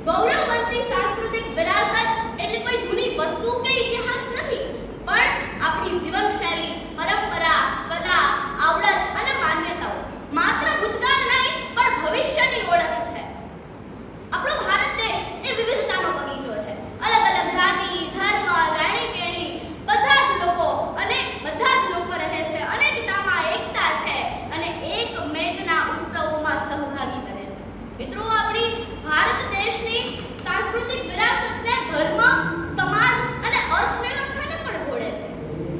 ગૌરવવંતી સાંસ્કૃતિક વિરાસત એટલે કોઈ જૂની વસ્તુ કે ઇતિહાસ નથી, પણ આપણી જીવનશૈલી, પરંપરા, કલા, આવડત અને માન્યતાઓ માત્ર ભૂતકાળ નહીં પણ ભવિષ્યની ઓળખ છે. આપણો ભારત દેશ એ વિવિધતાનો બગીચો છે. અલગ અલગ જાતિ, ધર્મ, રહેણી-કહેણી, બધા જ લોકો રહે છે. અનેકતામાં એકતા છે અને એક મેઘના ઉત્સવોમાં સહભાગી બને છે. મિત્રો, આપણી ભારત દેશની સાંસ્કૃતિક વિરાસતને ધર્મ, સમાજ અને અર્થવ્યવસ્થાને પણ જોડે છે.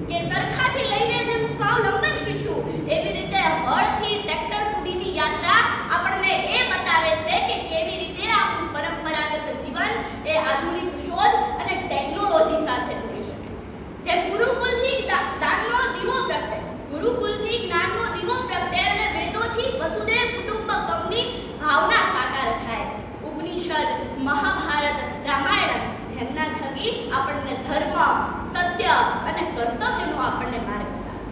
કે ચરખાથી લઈને જેમ સ્વાવલંબન શીખ્યું, એવી રીતે હળથી ટ્રેક્ટર સુધીની યાત્રા આપણને એ બતાવે છે કે કેવી રીતે આપણું પરંપરાગત જીવન એ આધુનિક શોધ અને ટેકનોલોજી સાથે જોડી શકે. જેમ ગુરુકુલથી જ્ઞાનનો દીવો પ્રગટે અને વેદોથી વસુદેવ કુટુંબકમની ભાવના સાકાર થાય. ઉપનિષદ, મહાભારત, રામાયણ જેમના થકી આપણને ધર્મ, સત્ય અને કર્તવ્યનો આપણને માર્ગ બતાવે.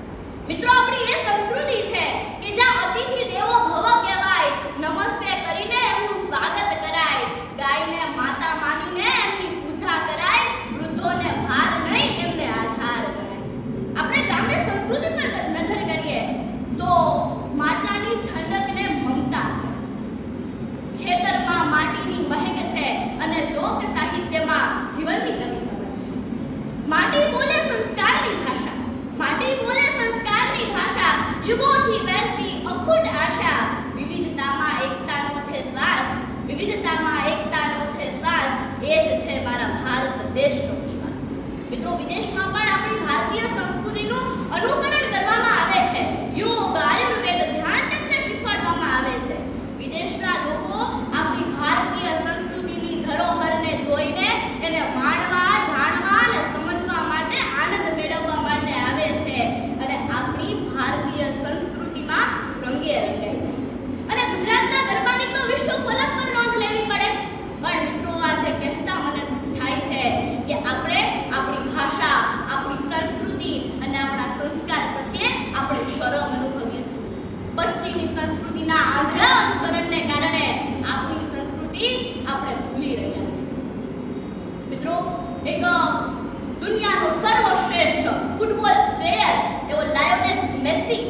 મિત્રો, આપણી એ સંસ્કૃતિ છે કે જ્યાં અતિથિ દેવો ભવ કહેવાય, નમસ્તે કરીને એમનું સ્વાગત કરાય, ગાયને માતા માનીને એમની પૂજા કરાય, વૃદ્ધોને ભાર નહીં એમને આધાર કરાય. આપણે ગ્રામ્ય સંસ્કૃતિ પર નજર કરીએ તો માટલાની ઠંડકને મમતા છે, ખેતરમાં માટીની મહેક છે અને લોક સાહિત્યમાં જીવનની નવી સમજ છે. માટી બોલે સંસ્કારની ભાષા, યુગોથી વહેતી અખૂટ આશા. વિવિધતામાં એકતાનો છે શ્વાસ, એ જ છે મારા ભારત દેશનો વિશ્વાસ. મિત્રો, વિદેશમાં પણ આપણી ભારતીય સંસ્કૃતિનું અનુકરણ કરવામાં આવે છે. યોગ, આયુર્વેદ, ધ્યાન તંત્ર શીખવાડવામાં આવે છે. વિદેશના લોકો આપણી ભારતીય સંસ્કૃતિની ધરોહરને જોઈને એને માણવા, જાણવા અને સમજવા માટે આનંદ મેળવવા માટે આવે છે અને આપણી ભારતીય સંસ્કૃતિમાં રંગે રંગાઈ જાય છે. અને ગુજરાતના ગરબાની તો વિશ્વ ફલક પર નોંધ લેવી પડે. પણ મિત્રો, આજે કહેતા મને દુઃખ થાય છે કે આપણે આપણી ભાષા, આપણી સંસ્કૃતિ અને આપણા સંસ્કાર પ્રત્યે આપણે શરમ અનુભવીએ છીએ. પશ્ચિમી સંસ્કૃતિના આંધળા અનુકરણને કારણે આપણી સંસ્કૃતિ આપણે ભૂલી રહ્યા છીએ. મિત્રો, એક દુનિયાનો સર્વશ્રેષ્ઠ ફૂટબોલ પ્લેયર એવો લાયોનેલ મેસી